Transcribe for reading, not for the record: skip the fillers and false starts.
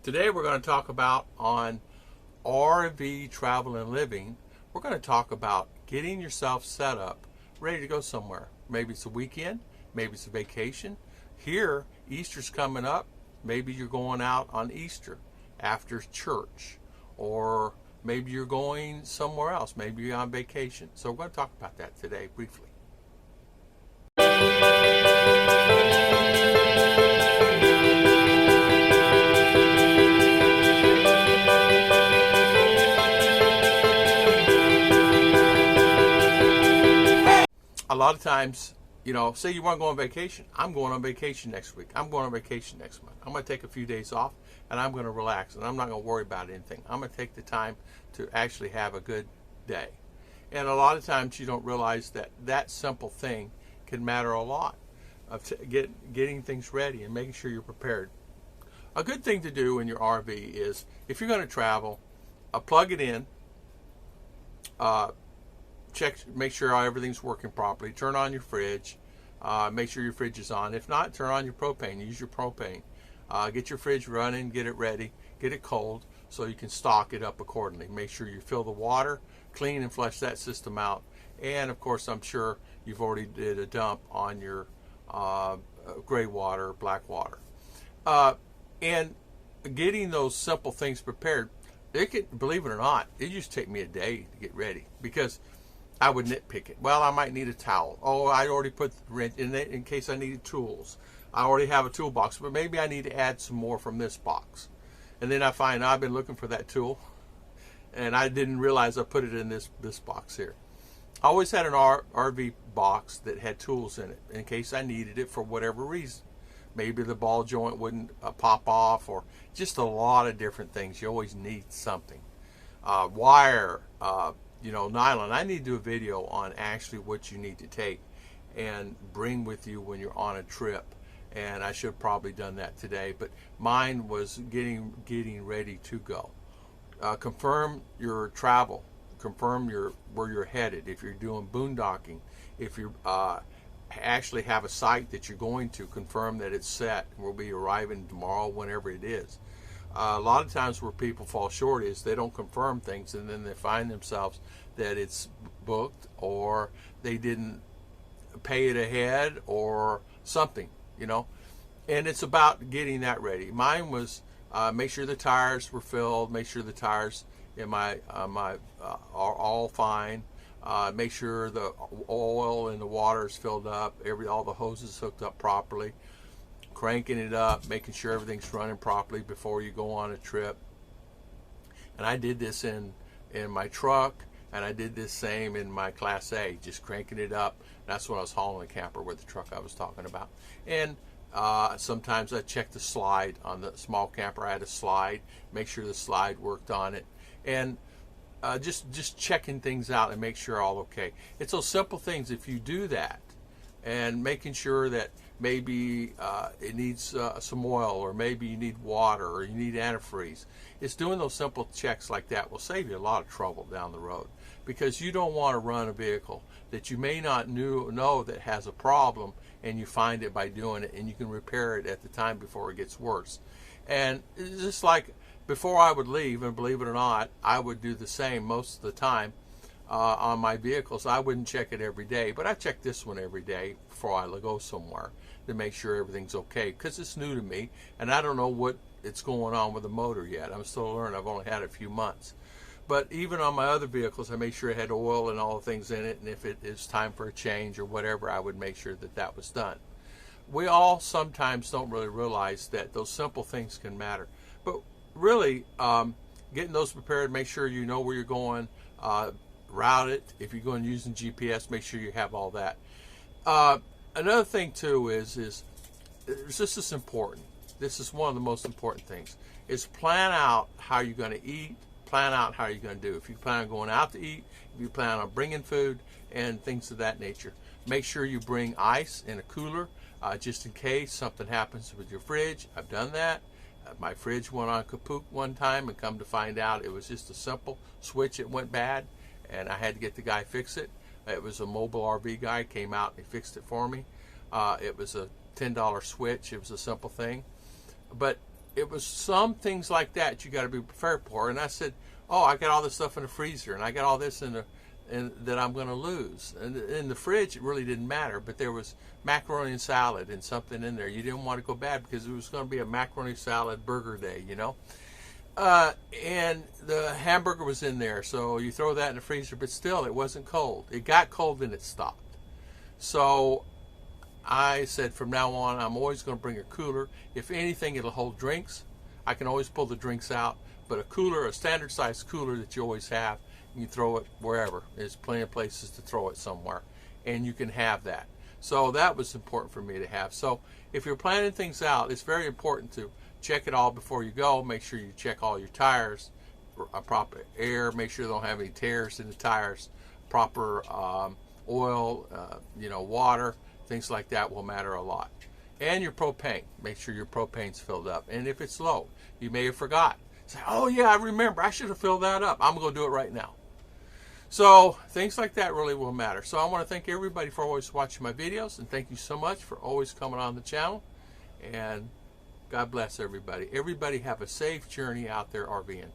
Today we're going to talk about on RV travel and living. We're going to talk about getting yourself set up, ready to go somewhere. Maybe it's a weekend, maybe it's a vacation. Here, Easter's coming up. Maybe you're going out on Easter after church, or maybe you're going somewhere else. Maybe you're on vacation. So we're going to talk about that today briefly. A lot of times, say you want to go on vacation. I'm going on vacation next week. I'm going on vacation next month. I'm going to take a few days off and I'm going to relax and I'm not going to worry about anything. I'm going to take the time to actually have a good day. And a lot of times you don't realize that that simple thing can matter a lot of getting things ready and making sure you're prepared. A good thing to do in your RV is, if you're going to travel, plug it in, check, make sure everything's working properly. Turn on your fridge. Make sure your fridge is on. If not, turn on your propane. Use your propane. Get your fridge running. Get it ready. Get it cold so you can stock it up accordingly. Make sure you fill the water, clean and flush that system out. And of course, I'm sure you've already did a dump on your gray water, black water. And getting those simple things prepared, believe it or not, it used to take me a day to get ready because I would nitpick it. Well, I might need a towel. Oh, I already put the wrench in case I needed tools. I already have a toolbox, but maybe I need to add some more from this box. And then I find I've been looking for that tool, and I didn't realize I put it in this box here. I always had an RV box that had tools in it in case I needed it for whatever reason. Maybe the ball joint wouldn't pop off, or just a lot of different things. You always need something. Wire, nylon. I need to do a video on actually what you need to take and bring with you when you're on a trip. And I should have probably done that today, but mine was getting ready to go. Confirm your travel. Confirm where you're headed. If you're doing boondocking, if you actually have a site that you're going to, confirm that it's set. We'll be arriving tomorrow, whenever it is. A lot of times where people fall short is they don't confirm things, and then they find themselves that it's booked, or they didn't pay it ahead, or something, And it's about getting that ready. Mine was make sure the tires were filled, make sure the tires in my are all fine. Make sure the oil and the water is filled up, all the hoses hooked up properly, cranking it up, making sure everything's running properly before you go on a trip. And I did this in my truck, and I did this same in my Class A, just cranking it up. That's when I was hauling a camper with the truck I was talking about. And sometimes I checked the slide on the small camper. I had a slide, make sure the slide worked on it, and just checking things out and make sure all okay. It's those simple things. If you do that, and making sure that maybe it needs some oil, or maybe you need water, or you need antifreeze. It's doing those simple checks like that will save you a lot of trouble down the road, because you don't want to run a vehicle that you may not know that has a problem, and you find it by doing it, and you can repair it at the time before it gets worse. And it's just like before I would leave, and believe it or not, I would do the same most of the time on my vehicles. I wouldn't check it every day, but I check this one every day before I go somewhere to make sure everything's okay, because it's new to me, and I don't know what it's going on with the motor yet. I'm still learning. I've only had it a few months. But even on my other vehicles, I made sure it had oil and all the things in it, and if it is time for a change or whatever, I would make sure that that was done. We all sometimes don't really realize that those simple things can matter. But really, getting those prepared, make sure you know where you're going, route it. If you're going using GPS, make sure you have all that. Another thing too is this is important. This is one of the most important things, is plan out how you're going to eat, plan out how you're going to do. If you plan on going out to eat, if you plan on bringing food and things of that nature, make sure you bring ice in a cooler, just in case something happens with your fridge. I've done that. My fridge went on kaput one time, and come to find out it was just a simple switch that went bad, and I had to get the guy fix it. It was a mobile RV guy, came out and he fixed it for me. It was a $10 switch. It was a simple thing. But it was some things like that you got to be prepared for. And I said, oh, I got all this stuff in the freezer, and I got all this in that I'm going to lose. And in the fridge, it really didn't matter, but there was macaroni and salad and something in there. You didn't want to go bad because it was going to be a macaroni salad burger day, you know. And the hamburger was in there, so you throw that in the freezer, but still, it wasn't cold. It got cold and it stopped. So I said, from now on, I'm always going to bring a cooler. If anything, it'll hold drinks. I can always pull the drinks out, but a cooler, a standard size cooler that you always have, you throw it wherever. There's plenty of places to throw it somewhere, and you can have that. So that was important for me to have. So if you're planning things out, it's very important to check it all before you go. Make sure you check all your tires, proper air, make sure they don't have any tears in the tires, proper oil, water, things like that will matter a lot. And your propane, make sure your propane's filled up. And if it's low, you may have forgot. Say, oh yeah, I remember, I should have filled that up. I'm going to do it right now. So things like that really will matter. So I want to thank everybody for always watching my videos, and thank you so much for always coming on the channel. And God bless everybody. Everybody have a safe journey out there RVing.